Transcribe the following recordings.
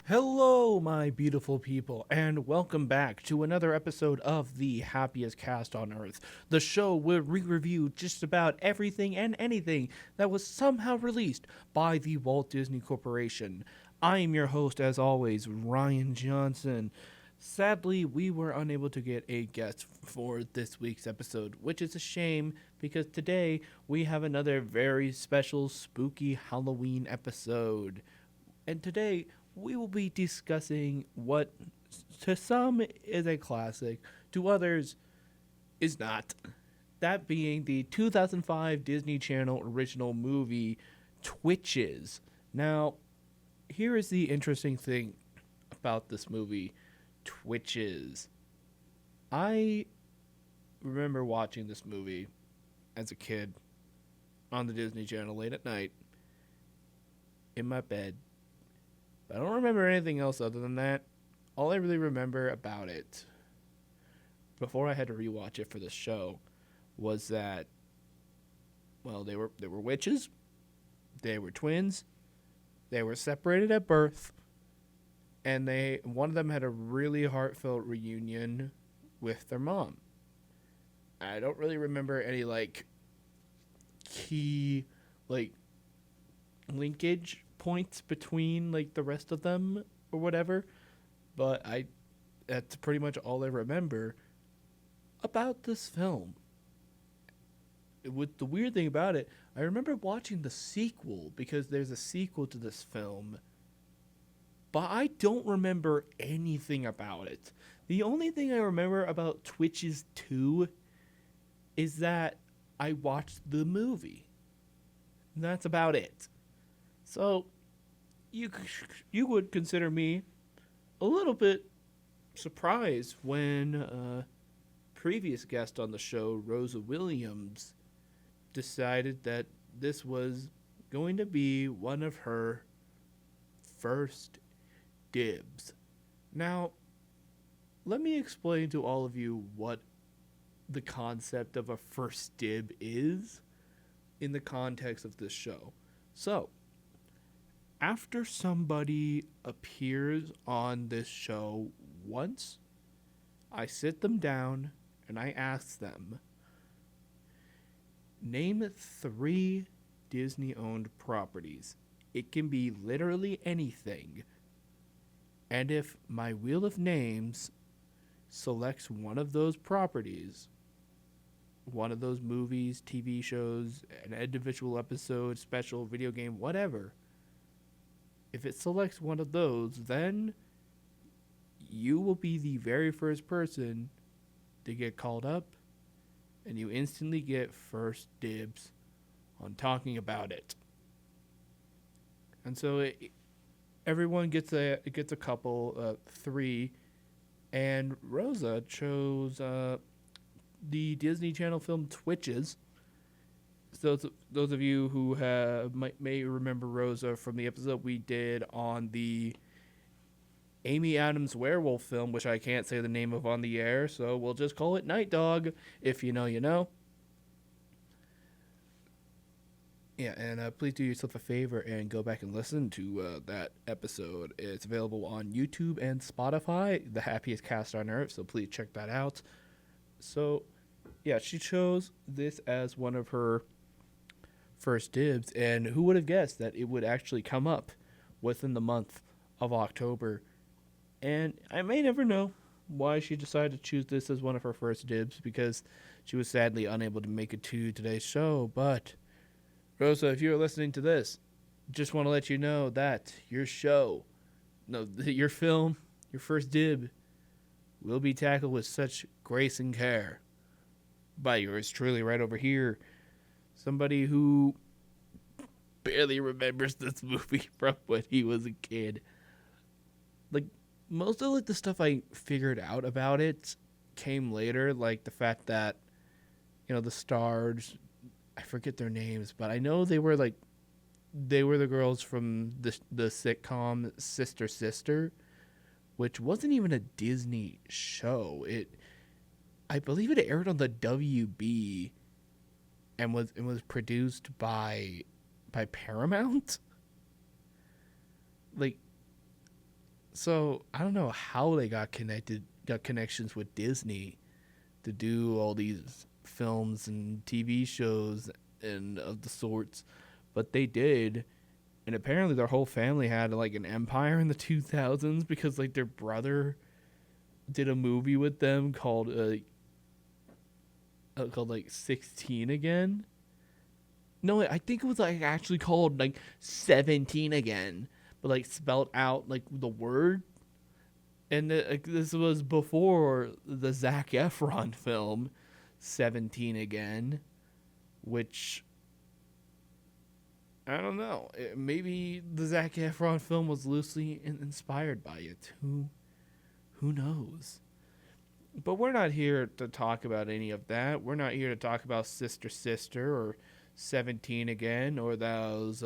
Hello, my beautiful people, and welcome back to another episode of the Happiest Cast on Earth, the show where we review just about everything and anything that was somehow released by the Walt Disney Corporation. I am your host, as always, Ryan Johnson. Sadly, we were unable to get a guest for this week's episode, which is a shame because today we have another very special spooky Halloween episode. And today we will be discussing what to some is a classic, to others is not. That being the 2005 Disney Channel original movie Twitches. Now, here is the interesting thing about this movie, Twitches. I remember watching this movie as a kid on the Disney Channel late at night in my bed. But I don't remember anything else other than that. All I really remember about it, before I had to rewatch it for the show, was that, well, they were witches, they were twins, they were separated at birth, and one of them had a really heartfelt reunion with their mom. I don't really remember any key linkage points between the rest of them or whatever, but that's pretty much all I remember about this film. The weird thing about it, I remember watching the sequel because there's a sequel to this film, but I don't remember anything about it. The only thing I remember about Twitches 2 is that I watched the movie. And that's about it. So, you would consider me a little bit surprised when previous guest on the show, Rosa Williams, decided that this was going to be one of her first dibs. Now, let me explain to all of you what the concept of a first dib is in the context of this show. So, after somebody appears on this show once, I sit them down and I ask them, name 3 Disney-owned properties. It can be literally anything. And if my wheel of names selects one of those properties, one of those movies, TV shows, an individual episode, special, video game, whatever, if it selects one of those, then you will be the very first person to get called up, and you instantly get first dibs on talking about it. And so everyone gets a couple, 3, and Rosa chose the Disney Channel film Twitches. So those of you who may remember Rosa from the episode we did on the Amy Adams werewolf film, which I can't say the name of on the air, so we'll just call it Night Dog. If you know, you know. Yeah, and please do yourself a favor and go back and listen to that episode. It's available on YouTube and Spotify, the Happiest Cast on Earth, so please check that out. So, yeah, she chose this as one of her first dibs, and who would have guessed that it would actually come up within the month of October. And I may never know why she decided to choose this as one of her first dibs, because she was sadly unable to make it to today's show. But Rosa, if you're listening to this, just want to let you know that your film, your first dib, will be tackled with such grace and care by yours truly right over here. Somebody who barely remembers this movie from when he was a kid. Most of the stuff I figured out about it came later, like the fact that, the stars, I forget their names, but I know they were the girls from the sitcom Sister Sister, which wasn't even a Disney show. I believe it aired on the WB and was produced by Paramount. Like, so I don't know how they got connections with Disney to do all these films and TV shows and of the sorts, but they did. And apparently their whole family had like an empire in the 2000s because like their brother did a movie with them called like 16 Again. No, I think it was like actually called like 17 Again, but like spelled out like the word. And this was before the Zac Efron film 17 Again, which I don't know. Maybe the Zac Efron film was loosely inspired by it. Who knows? But we're not here to talk about any of that. We're not here to talk about Sister Sister or 17 Again or those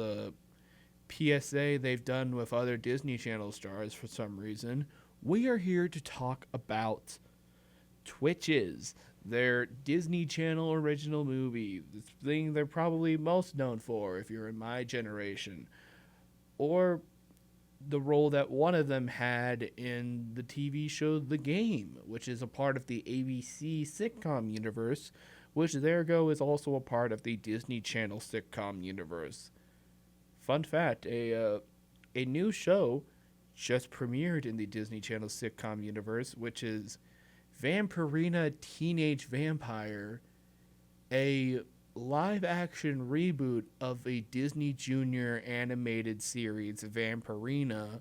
PSA they've done with other Disney Channel stars for some reason. We are here to talk about Twitches, their Disney Channel original movie, the thing they're probably most known for if you're in my generation, or the role that one of them had in the TV show The Game, which is a part of the ABC sitcom universe, which ergo is also a part of the Disney Channel sitcom universe. Fun fact, a new show just premiered in the Disney Channel sitcom universe, which is Vampirina Teenage Vampire, a live-action reboot of a Disney Junior animated series, Vampirina,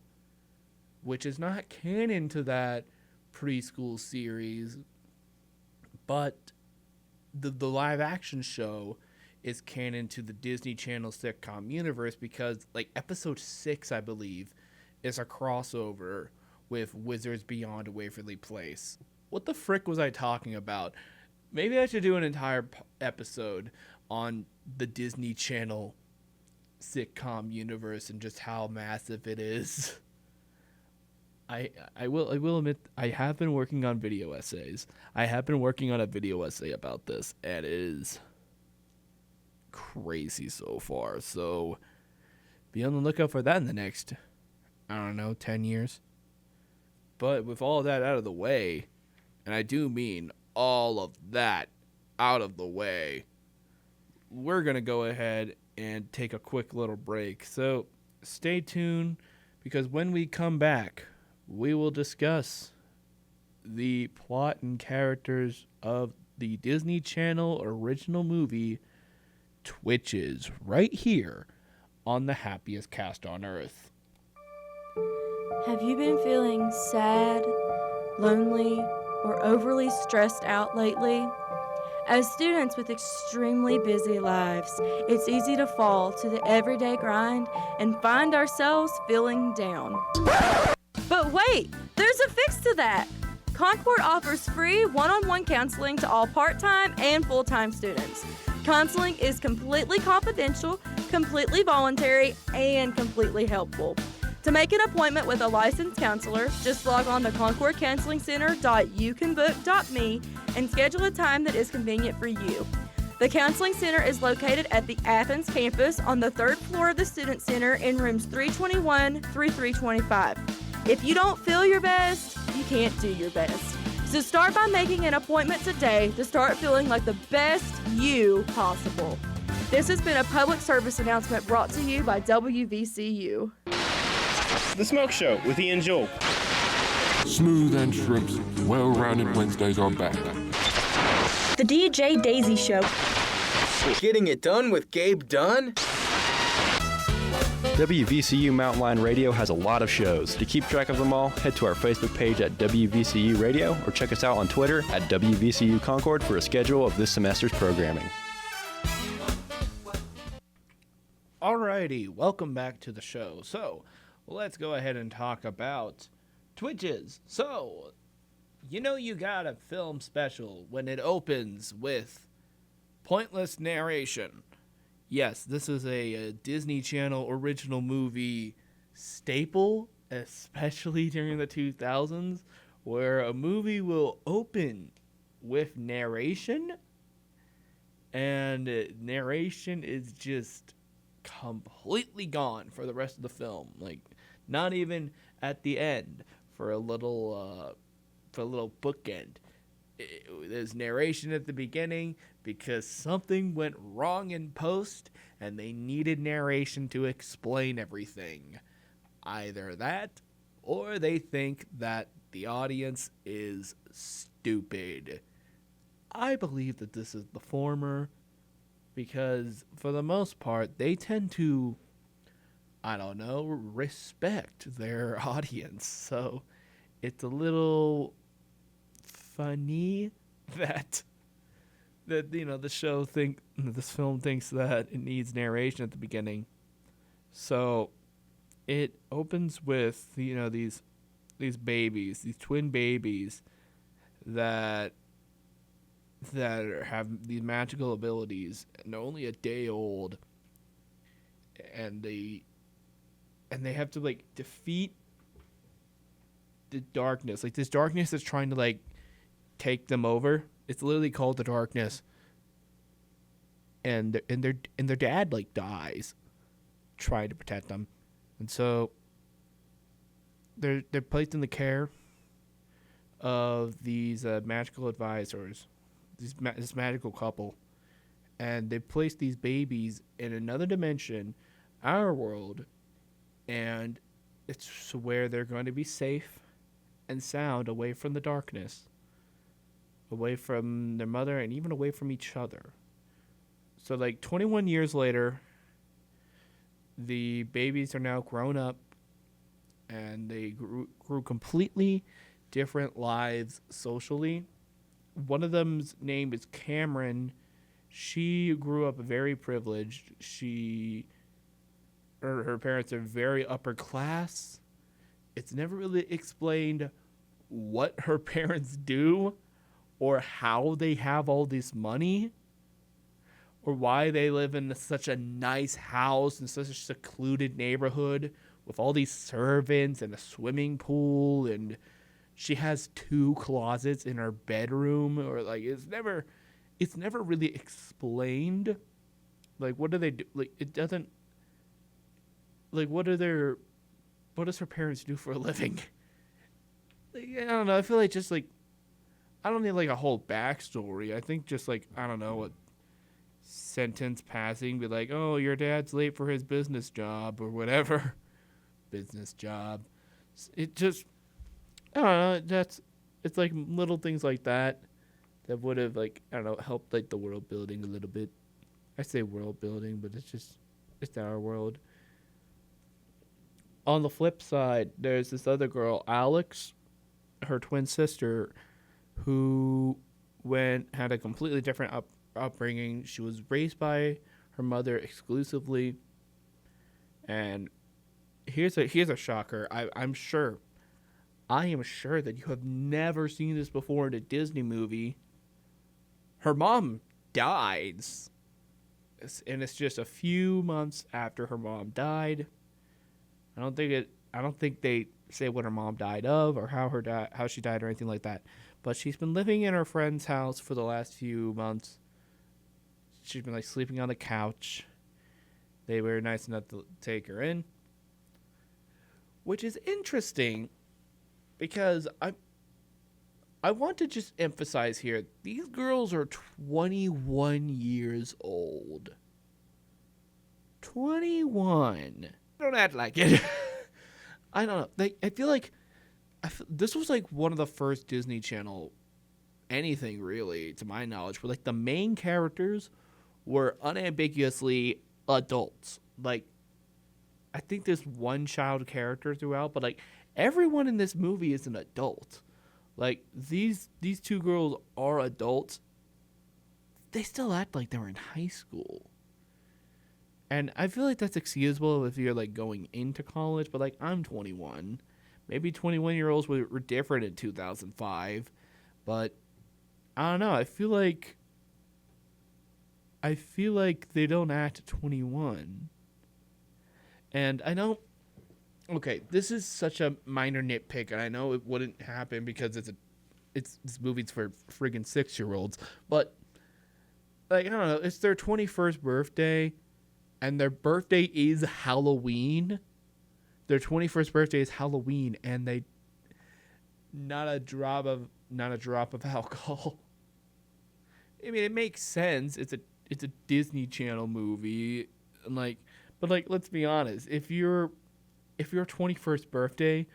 which is not canon to that preschool series, but the live-action show is canon to the Disney Channel sitcom universe because, like, episode 6, I believe, is a crossover with Wizards Beyond Waverly Place. What the frick was I talking about? Maybe I should do an entire episode on the Disney Channel sitcom universe and just how massive it is. I will admit I have been working on video essays. I have been working on a video essay about this, and it is crazy so far. So be on the lookout for that in the next, I don't know, 10 years. But with all that out of the way, and I do mean all of that out of the way, we're going to go ahead and take a quick little break. So stay tuned, because when we come back, we will discuss the plot and characters of the Disney Channel original movie, Twitches, right here on the Happiest Cast on Earth. Have you been feeling sad, lonely, or overly stressed out lately? As students with extremely busy lives, it's easy to fall to the everyday grind and find ourselves feeling down. But wait, there's a fix to that. Concord offers free one-on-one counseling to all part-time and full-time students. Counseling is completely confidential, completely voluntary, and completely helpful. To make an appointment with a licensed counselor, just log on to concordcounselingcenter.youcanbook.me and schedule a time that is convenient for you. The Counseling Center is located at the Athens campus on the 3rd floor of the Student Center in rooms 321 through 325. If you don't feel your best, you can't do your best. So start by making an appointment today to start feeling like the best you possible. This has been a public service announcement brought to you by WVCU. The Smoke Show with Ian Joel. Smooth and shrimps, well-rounded Wednesdays are back. The DJ Daisy Show. Getting it done with Gabe Dunn? WVCU Mountain Line Radio has a lot of shows. To keep track of them all, head to our Facebook page at WVCU Radio or check us out on Twitter at WVCU Concord for a schedule of this semester's programming. Alrighty, welcome back to the show. So, let's go ahead and talk about Twitches. So, you know you got a film special when it opens with pointless narration. Yes, this is a Disney Channel original movie staple, especially during the 2000s, where a movie will open with narration, and narration is just completely gone for the rest of the film. Like, not even at the end for a little bookend. There's narration at the beginning because something went wrong in post and they needed narration to explain everything. Either that, or they think that the audience is stupid. I believe that this is the former, because for the most part, they tend to, I don't know, respect their audience. So it's a little funny that this film thinks that it needs narration at the beginning. So it opens with these babies, these twin babies that have these magical abilities, and they're only a day old, and they have to like defeat the darkness. Like, this darkness is trying to like take them over. It's literally called the darkness, and their dad like dies trying to protect them, and so they're placed in the care of these magical advisors, this magical couple, and they place these babies in another dimension, our world, and it's where they're going to be safe and sound, away from the darkness, away from their mother, and even away from each other. So like 21 years later, the babies are now grown up, and they grew completely different lives socially. One of them's name is Cameron. She grew up very privileged. Her parents are very upper class. It's never really explained what her parents do, or how they have all this money, or why they live in such a nice house in such a secluded neighborhood with all these servants and a swimming pool, and she has 2 closets in her bedroom, or like it's never really explained. Like, what do they do? Like, it doesn't. Like, what does her parents do for a living? Like, I don't know. I feel like just like, I don't need like a whole backstory. I think just like, I don't know, a sentence passing, be like, oh, your dad's late for his business job or whatever. Business job. It just, I don't know. It's like little things like that would have, like, I don't know, helped like the world building a little bit. I say world building, but it's our world. On the flip side, there's this other girl, Alex, her twin sister, who had a completely different upbringing. She was raised by her mother exclusively, and here's a shocker. I am sure that you have never seen this before in a Disney movie. Her mom dies, and it's just a few months after her mom died. I don't think they say what her mom died of, or how she died, or anything like that. But she's been living in her friend's house for the last few months. She's been like sleeping on the couch. They were nice enough to take her in, which is interesting because I want to just emphasize here, these girls are 21 years old. 21. Don't act like it. I don't know. I feel like this was like one of the first Disney Channel anything, really, to my knowledge, where like the main characters were unambiguously adults. Like, I think there's one child character throughout, but like everyone in this movie is an adult. Like, these 2 girls are adults. They still act like they were in high school. And I feel like that's excusable if you're like going into college, but like, I'm 21. Maybe 21-year-olds were different in 2005, but I don't know. I feel like they don't act 21. And I know, okay, this is such a minor nitpick, and I know it wouldn't happen because it's this movie's for friggin' 6-year-olds, but like I don't know, it's their 21st birthday, and their birthday is Halloween. Their 21st birthday is Halloween, and they not a drop of alcohol. I mean, it makes sense. It's a Disney Channel movie, and but let's be honest. If your 21st birthday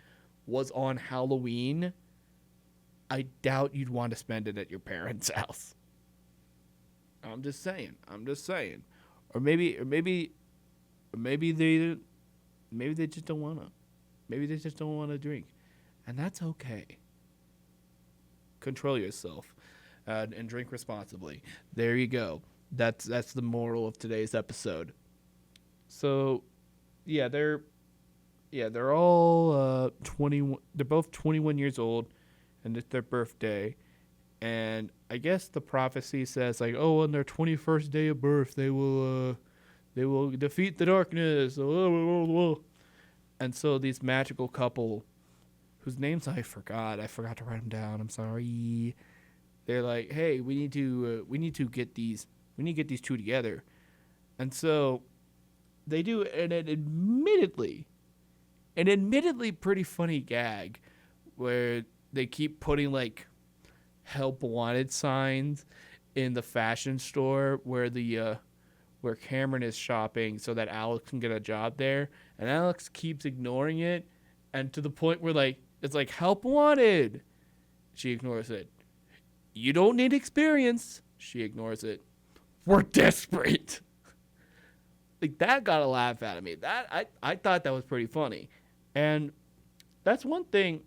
was on Halloween, I doubt you'd want to spend it at your parents' house. I'm just saying. Or maybe they just don't wanna. Maybe they just don't want to drink, and that's okay. Control yourself, and drink responsibly. There you go. That's the moral of today's episode. So, they're all 21. They're both 21 years old, and it's their birthday. And I guess the prophecy says like, oh, on their 21st day of birth, they will defeat the darkness. And so these magical couple, whose names I forgot to write them down. I'm sorry. They're like, hey, we need to get these two together, and so they do an admittedly pretty funny gag where they keep putting like help wanted signs in the fashion store where Cameron is shopping so that Alex can get a job there, and Alex keeps ignoring it, and to the point where like it's like help wanted. She ignores it. You don't need experience. She ignores it. We're desperate. Like that got a laugh out of me. That I thought that was pretty funny. And that's one thing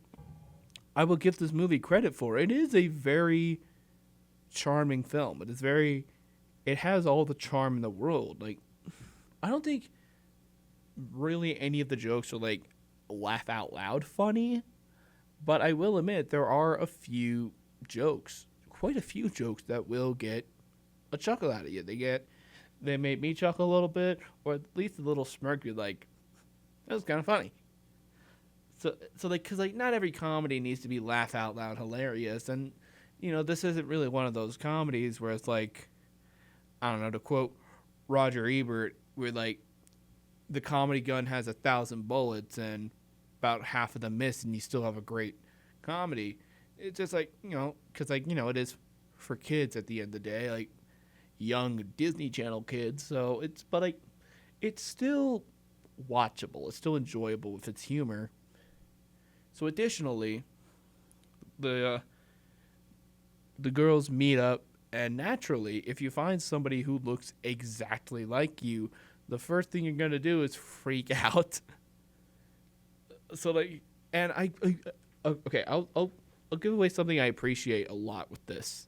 I will give this movie credit for. It is a very charming film. It has all the charm in the world. Like, I don't think really any of the jokes are like laugh out loud funny, but I will admit there are quite a few jokes that will get a chuckle out of you. They made me chuckle a little bit, or at least a little smirk. You're like, that was kind of funny. So like, cause like not every comedy needs to be laugh out loud hilarious, and this isn't really one of those comedies where it's like, I don't know, to quote Roger Ebert, where like the comedy gun has 1,000 bullets and about half of them miss, and you still have a great comedy. It's just like because like it is for kids at the end of the day, like young Disney Channel kids. So it's still watchable. It's still enjoyable with its humor. So additionally, the girls meet up, and naturally, if you find somebody who looks exactly like you, the first thing you're gonna do is freak out. So like, and okay, I'll give away something I appreciate a lot with this.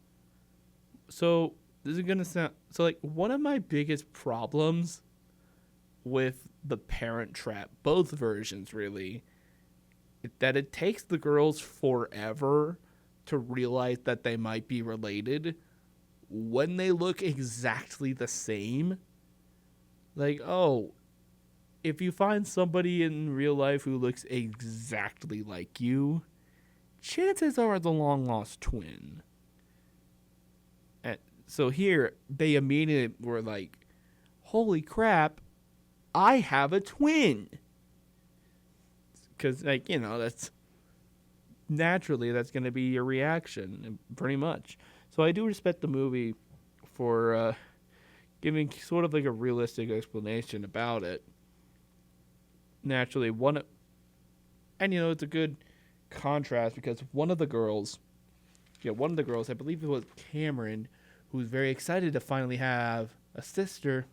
So this is gonna sound like one of my biggest problems with the Parent Trap, both versions really, that it takes the girls forever to realize that they might be related when they look exactly the same. Like, oh, if you find somebody in real life who looks exactly like you, chances are the long-lost twin. And so here, they immediately were like, holy crap, I have a twin. Because, like, that's going to be your reaction, pretty much. So I do respect the movie for giving sort of like a realistic explanation about it. Naturally, it's a good contrast because one of the girls, I believe it was Cameron, who was very excited to finally have a sister,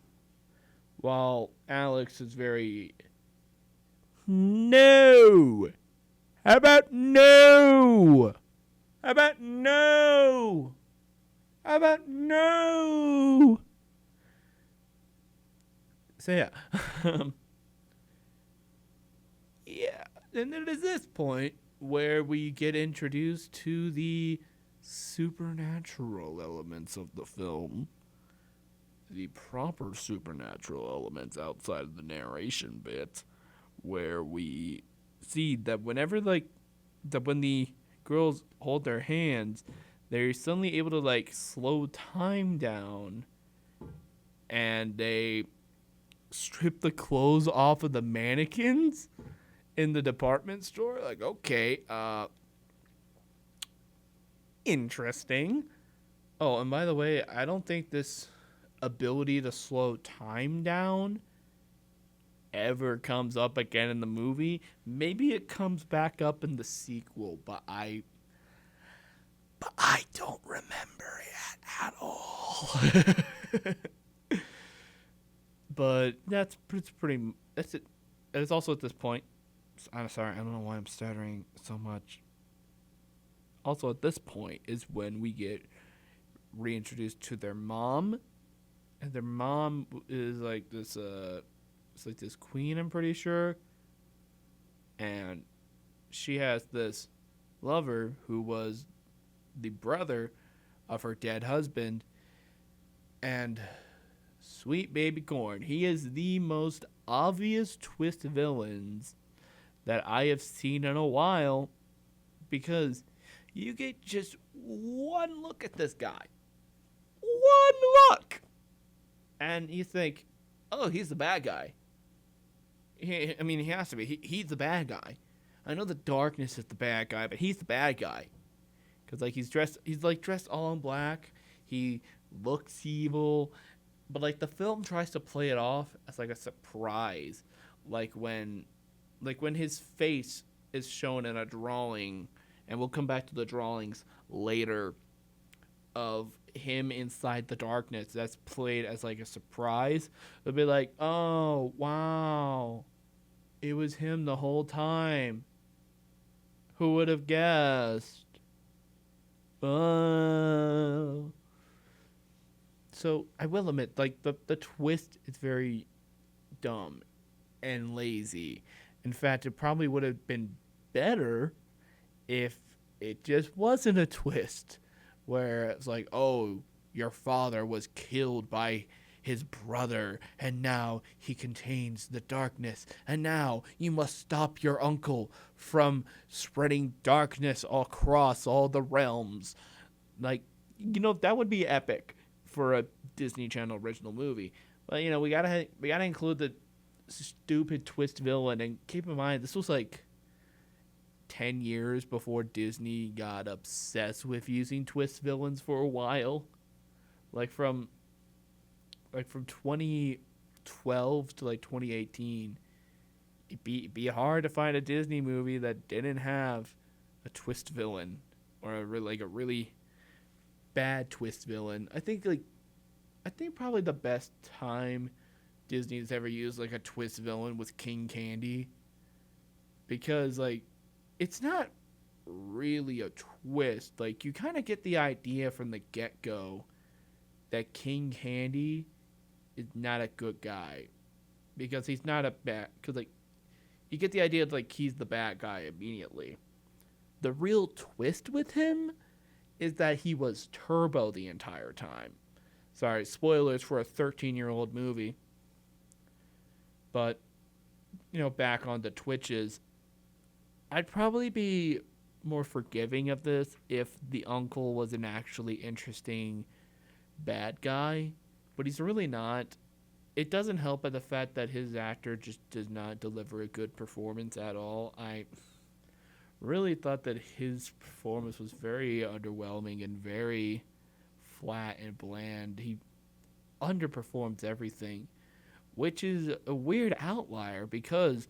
while Alex is very, no! How about no? How about no? How about no? So yeah. Yeah. And then it is this point where we get introduced to the supernatural elements of the film. The proper supernatural elements outside of the narration bit, where we see that when the girls hold their hands, they're suddenly able to like slow time down, and they strip the clothes off of the mannequins in the department store. Like, okay, interesting. Oh, and by the way, I don't think this ability to slow time down ever comes up again in the movie. Maybe it comes back up in the sequel, but I don't remember it at all. But that's it. It's also at this point. I'm sorry, I don't know why I'm stuttering so much. Also at this point is when we get reintroduced to their mom, and their mom is like this it's like this queen, I'm pretty sure, and she has this lover who was the brother of her dead husband, and sweet baby corn, he is the most obvious twist villains that I have seen in a while, because you get just one look at this guy. One look! And you think, oh, he's the bad guy. He has to be. He's the bad guy. I know the darkness is the bad guy, but he's the bad guy. Because, like, he's dressed all in black. He looks evil. But, like, the film tries to play it off as, like, a surprise. Like when his face is shown in a drawing, and we'll come back to the drawings later, of him inside the darkness, that's played as like a surprise. It'll be like, oh wow, it was him the whole time. Who would have guessed? Oh. So I will admit, like the twist is very dumb and lazy. In fact, it probably would have been better if it just wasn't a twist, where it's like, oh, your father was killed by his brother, and now he contains the darkness, and now you must stop your uncle from spreading darkness across all the realms. Like, that would be epic for a Disney Channel original movie. But, we gotta include the stupid twist villain, and keep in mind, this was like 10 years before Disney got obsessed with using twist villains for a while. Like from 2012 to like 2018, it'd be hard to find a Disney movie that didn't have a twist villain, or a really bad twist villain. I think probably the best time Disney's ever used like a twist villain was King Candy, because like it's not really a twist. Like, you kind of get the idea from the get-go that King Candy is not a good guy, because he's not a bad, because like you get the idea that like he's the bad guy immediately. The real twist with him is that he was Turbo the entire time. Sorry, spoilers for a 13-year-old movie. But back on the Twitches, I'd probably be more forgiving of this if the uncle was an actually interesting bad guy, but he's really not. It doesn't help by the fact that his actor just does not deliver a good performance at all. I really thought that his performance was very underwhelming and very flat and bland. He underperforms everything, which is a weird outlier, because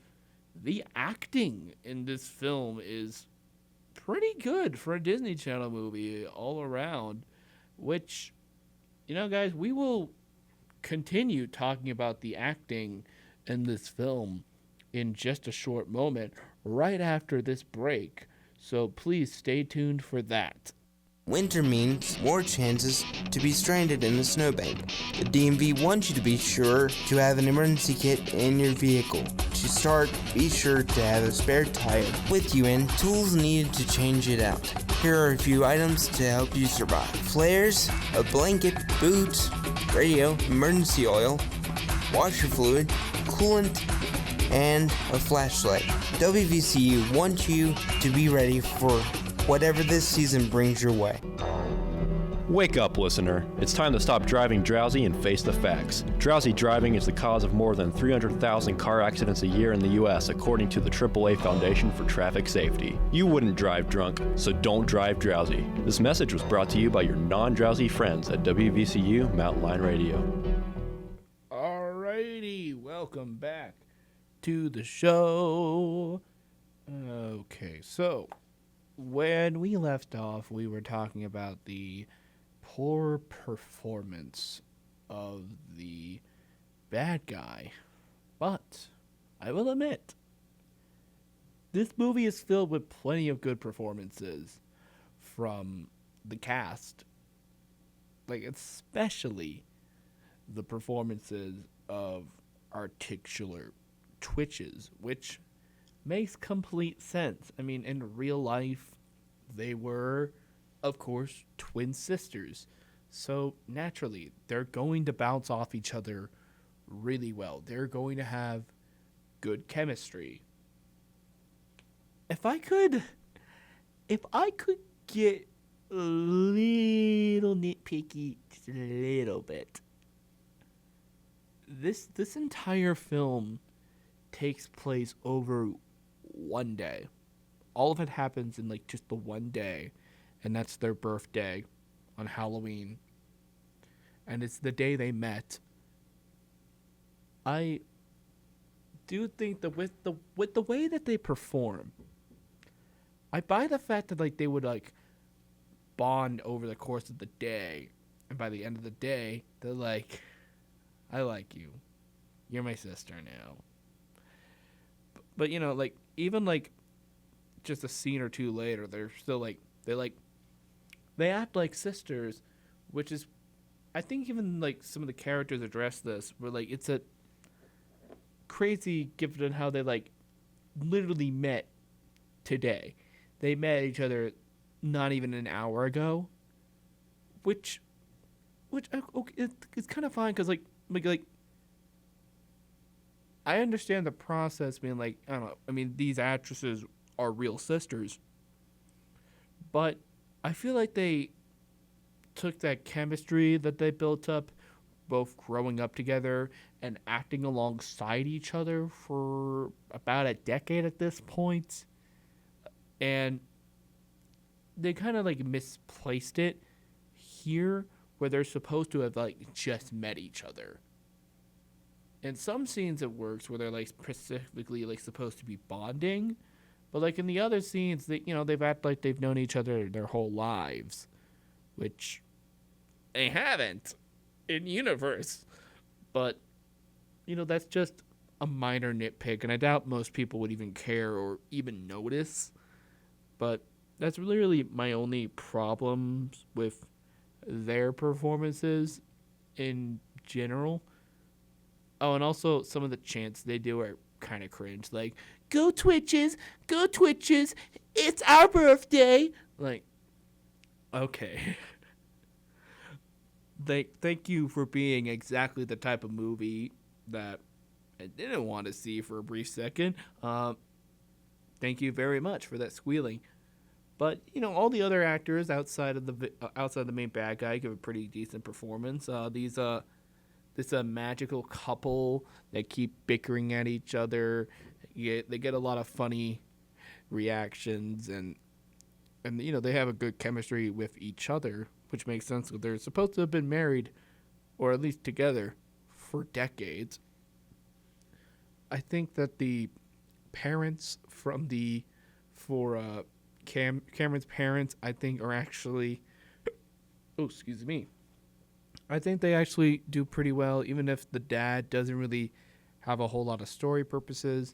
the acting in this film is pretty good for a Disney Channel movie all around, which, guys, we will continue talking about the acting in this film in just a short moment, right after this break. So please stay tuned for that. Winter means more chances to be stranded in a snowbank. The DMV wants you to be sure to have an emergency kit in your vehicle. To start, be sure to have a spare tire with you and tools needed to change it out. Here are a few items to help you survive. Flares, a blanket, boots, radio, emergency oil, washer fluid, coolant, and a flashlight. WVCU wants you to be ready for whatever this season brings your way. Wake up, listener. It's time to stop driving drowsy and face the facts. Drowsy driving is the cause of more than 300,000 car accidents a year in the U.S., according to the AAA Foundation for Traffic Safety. You wouldn't drive drunk, so don't drive drowsy. This message was brought to you by your non-drowsy friends at WVCU Mountain Line Radio. Alrighty, welcome back to the show. Okay, so when we left off, we were talking about the poor performance of the bad guy. But I will admit, this movie is filled with plenty of good performances from the cast. Like, especially the performances of our titular Twitches, which makes complete sense. I mean, in real life, they were, of course, twin sisters. So naturally, they're going to bounce off each other really well. They're going to have good chemistry. If I could get a little nitpicky, just a little bit. This entire film takes place over one day. All of it happens in like just the one day, and that's their birthday on Halloween. And it's the day they met. I do think that with the way that they perform, I buy the fact that like they would like bond over the course of the day, and by the end of the day, they're like, I like you. You're my sister now. But you know, like even like just a scene or two later, they're still like they act like sisters, which is, I think even like some of the characters address this, where like it's a crazy given how they like literally met today. They met each other not even an hour ago, which okay, it's kind of fine because like I understand the process being like, I don't know, I mean these actresses are real sisters, but I feel like they took that chemistry that they built up, both growing up together and acting alongside each other for about a decade at this point, and they kind of like misplaced it here where they're supposed to have like just met each other. In some scenes it works where they're like specifically like supposed to be bonding, but like in the other scenes, they, you know, they've acted like they've known each other their whole lives, which they haven't in universe. But you know, that's just a minor nitpick, and I doubt most people would even care or even notice. But that's really my only problems with their performances in general. Oh, and also some of the chants they do are kind of cringe. Like, go Twitches, it's our birthday. Like, okay. Thank you for being exactly the type of movie that I didn't want to see for a brief second. Thank you very much for that squealing. But you know, all the other actors outside of the main bad guy give a pretty decent performance. This magical couple that keep bickering at each other. They get a lot of funny reactions, and you know, they have a good chemistry with each other, which makes sense because they're supposed to have been married, or at least together, for decades. I think that the parents Cameron's parents, I think, are actually, oh, excuse me. I think they actually do pretty well, even if the dad doesn't really have a whole lot of story purposes.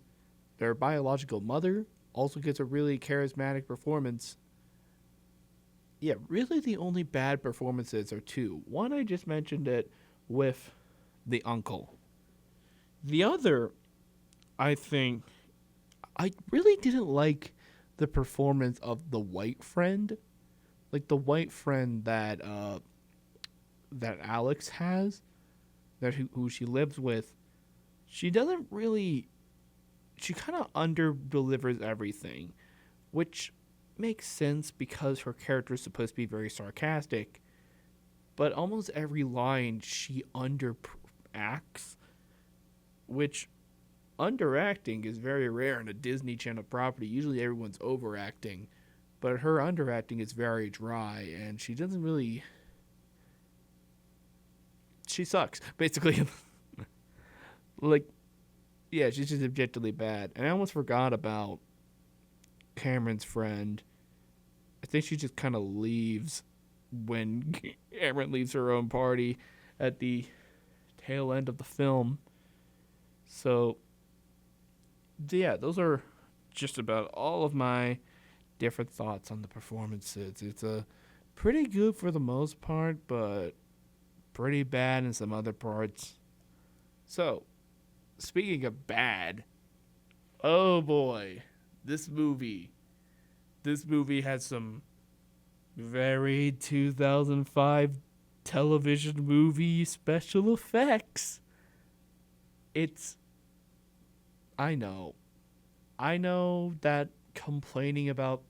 Their biological mother also gets a really charismatic performance. Yeah, really the only bad performances are two. One, I just mentioned it with the uncle. The other, I think, I really didn't like the performance of the white friend. Like the white friend that Alex has, who she lives with. She doesn't really, she kind of under delivers everything, which makes sense because her character is supposed to be very sarcastic, but almost every line she underacts, which underacting is very rare in a Disney Channel property. Usually everyone's overacting, but her underacting is very dry, and she doesn't really... She sucks, basically. Like, yeah, she's just objectively bad. And I almost forgot about Cameron's friend. I think she just kind of leaves when Cameron leaves her own party at the tail end of the film. So, yeah, those are just about all of my different thoughts on the performances. It's pretty good for the most part, but pretty bad in some other parts. So, speaking of bad, oh boy, this movie has some very 2005 television movie special effects. I know that complaining about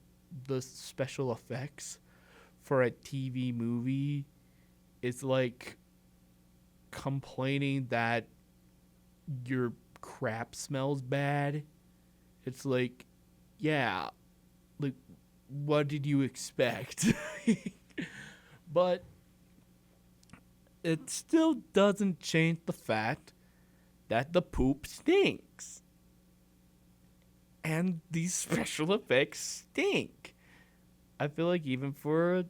the special effects for a TV movie is like complaining that your crap smells bad. It's like, yeah, like, what did you expect? But it still doesn't change the fact that the poop stinks. And these special effects stink. I feel like even for...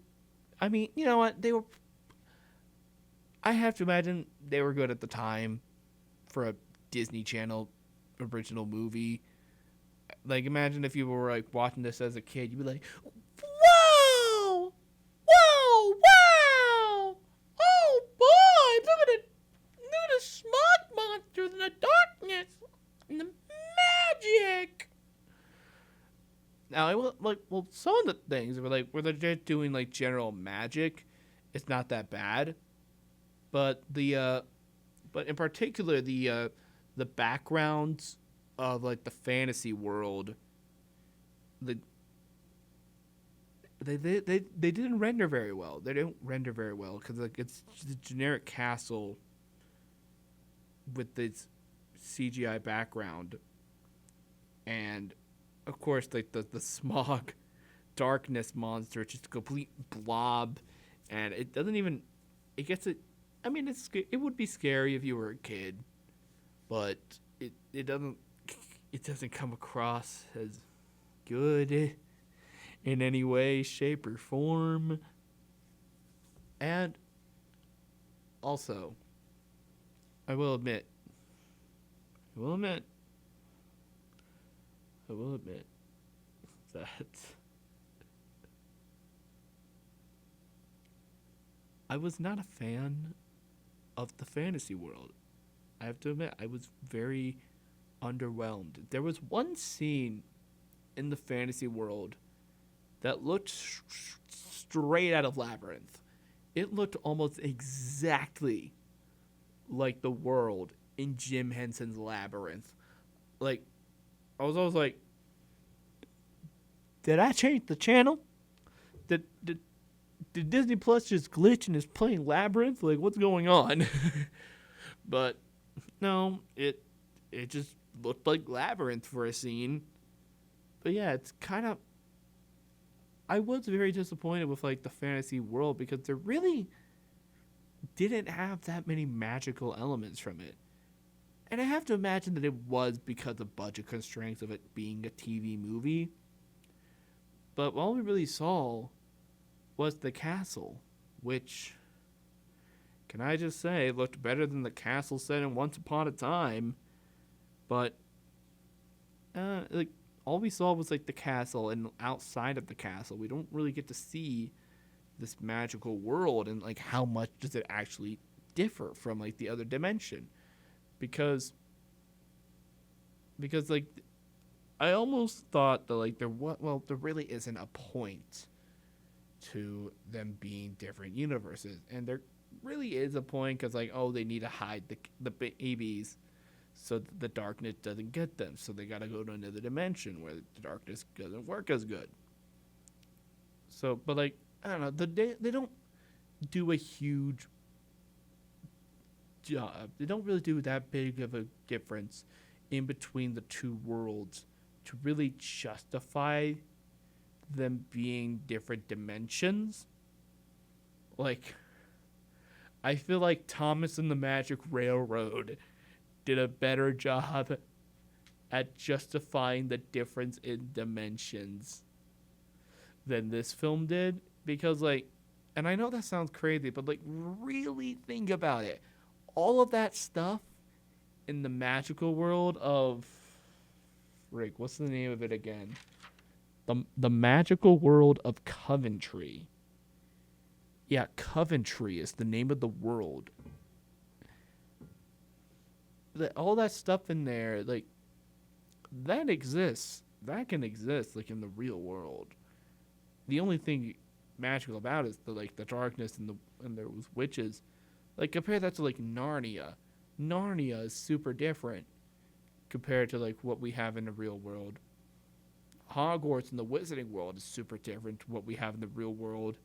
I mean, you know what? I have to imagine they were good at the time for a Disney Channel original movie. Like, imagine if you were, like, watching this as a kid. You'd be like, whoa! Whoa! Wow! Oh, boy! Look at the smog monsters and the darkness and the magic! Now, some of the things where they're just doing, like, general magic, it's not that bad. But but in particular, the backgrounds of, like, the fantasy world, they didn't render very well. They don't render very well because, like, it's just a generic castle with this CGI background, and of course, like, the smog darkness monster, it's just a complete blob, and it doesn't even... It gets it... I mean, it would be scary if you were a kid, but it doesn't come across as good in any way, shape, or form. And also, I will admit that I was not a fan of the fantasy world. I have to admit, I was very underwhelmed. There was one scene in the fantasy world that looked straight out of Labyrinth. It looked almost exactly like the world in Jim Henson's Labyrinth. Like, I was always like, did I change the channel? Did Disney Plus just glitch and is playing Labyrinth? Like, what's going on? But no, it just looked like Labyrinth for a scene. But yeah, it's kind of... I was very disappointed with, like, the fantasy world because there really didn't have that many magical elements from it. And I have to imagine that it was because of budget constraints of it being a TV movie. But all we really saw was the castle, which, can I just say, looked better than the castle set in Once Upon a Time. But, like, all we saw was, like, the castle, and outside of the castle, we don't really get to see this magical world and, like, how much does it actually differ from, like, the other dimension. Because, like, I almost thought that, like, there really isn't a point to them being different universes. And there really is a point because, like, oh, they need to hide the babies so that the darkness doesn't get them. So they got to go to another dimension where the darkness doesn't work as good. So, but like, I don't know, they don't do a huge job. They don't really do that big of a difference in between the two worlds to really justify them being different dimensions. Like, I feel like Thomas and the Magic Railroad did a better job at justifying the difference in dimensions than this film did. Because, like, and I know that sounds crazy, but, like, really think about it. All of that stuff in the magical world of... Rick, what's the name of it again? The magical world of Coventry. Yeah, Coventry is the name of the world. All that stuff in there, like, that exists. That can exist, like, in the real world. The only thing magical about it is the darkness and those witches. Like, compare that to, like, Narnia. Narnia is super different compared to, like, what we have in the real world. Hogwarts in the Wizarding World is super different to what we have in the real world.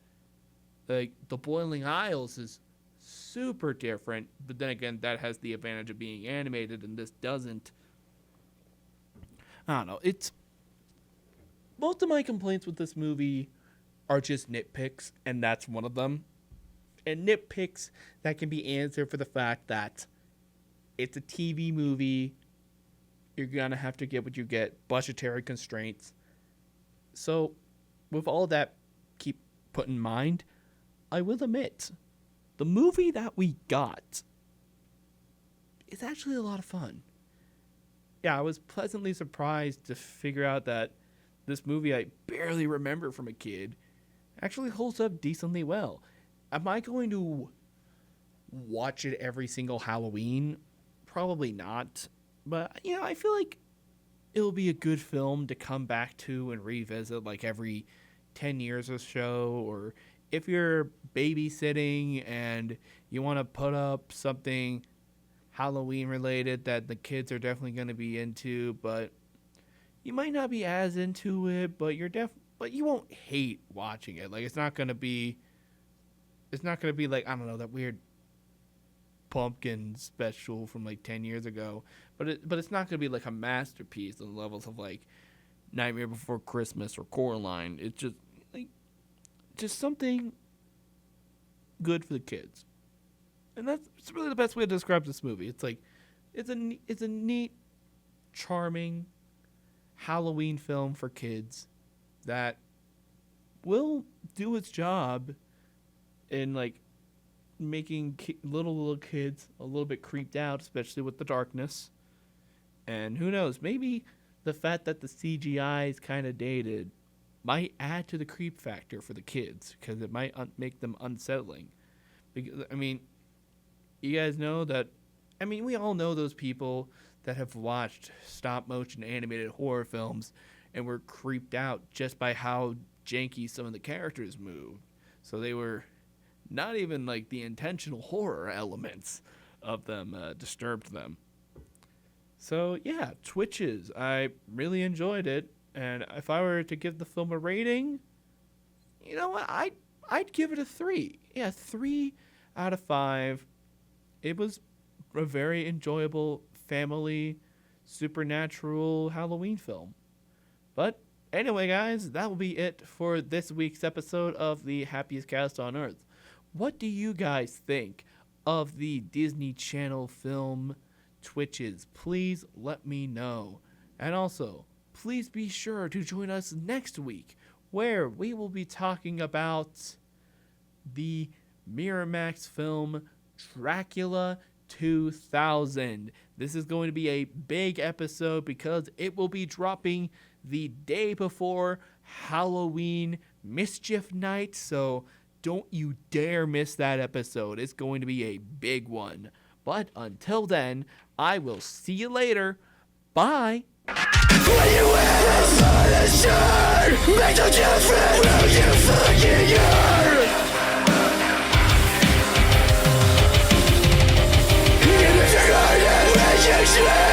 Like, the Boiling Isles is super different, but then again, that has the advantage of being animated, and this doesn't. I don't know. It's... Most of my complaints with this movie are just nitpicks, and that's one of them. And nitpicks that can be answered for the fact that it's a TV movie. You're going to have to get what you get. Budgetary constraints. So, with all that keep put in mind, I will admit, the movie that we got is actually a lot of fun. Yeah, I was pleasantly surprised to figure out that this movie I barely remember from a kid actually holds up decently well. Am I going to watch it every single Halloween? Probably not. But, you know, I feel like it'll be a good film to come back to and revisit like every 10 years or so. Or if you're babysitting and you want to put up something Halloween related that the kids are definitely going to be into, but you might not be as into it, but but you won't hate watching it. Like, it's not going to be like, I don't know, that weird pumpkin special from like 10 years ago, but it's not going to be like a masterpiece on the levels of like Nightmare Before Christmas or Coraline. It's just like something good for the kids, and it's really the best way to describe this movie. It's like it's a neat, charming Halloween film for kids that will do its job in like making little kids a little bit creeped out, especially with the darkness. And who knows, maybe the fact that the CGI is kind of dated might add to the creep factor for the kids, because it might make them unsettling. Because, I mean, you guys know that, I mean, we all know those people that have watched stop-motion animated horror films and were creeped out just by how janky some of the characters move. So they were... not even like the intentional horror elements of them disturbed them. So yeah, Twitches. I really enjoyed it, and if I were to give the film a rating, you know what? I'd give it a 3. Yeah, 3 out of 5. It was a very enjoyable family supernatural Halloween film. But anyway, guys, that will be it for this week's episode of the Happiest Cast on Earth. What do you guys think of the Disney Channel film Twitches? Please let me know. And also, please be sure to join us next week, where we will be talking about the Miramax film Dracula 2000. This is going to be a big episode because it will be dropping the day before Halloween Mischief Night, so don't you dare miss that episode. It's going to be a big one. But until then, I will see you later. Bye. Jeffrey,